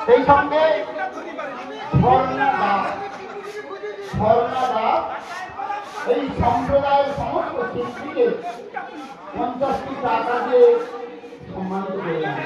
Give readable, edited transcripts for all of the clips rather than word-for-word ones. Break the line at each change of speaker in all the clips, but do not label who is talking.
সেই সঙ্গে ঝর্ণা দাস এই সম্প্রদায়ের সমস্ত শিল্পীকে 50টি টাকা দিয়ে সম্মানিত করলেন।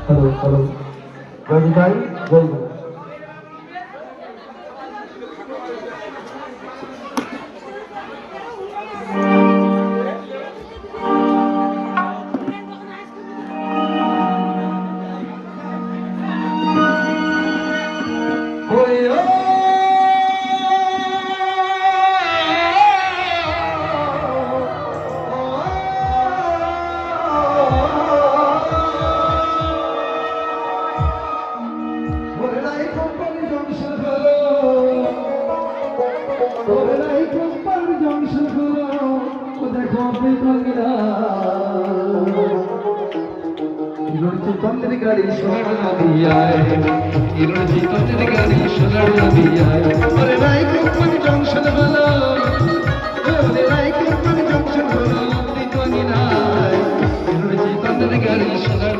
হ্যালো হ্যালো জয় ভাই জয় ভাই।
चंद्र गाड़ी सोलर दिया चंद्र गाड़ी सोलर दिया अरे राय कंपनी जंक्शन वाला अरे राय कंपनी जंक्शन वाला चंद्र गाड़ी सोलर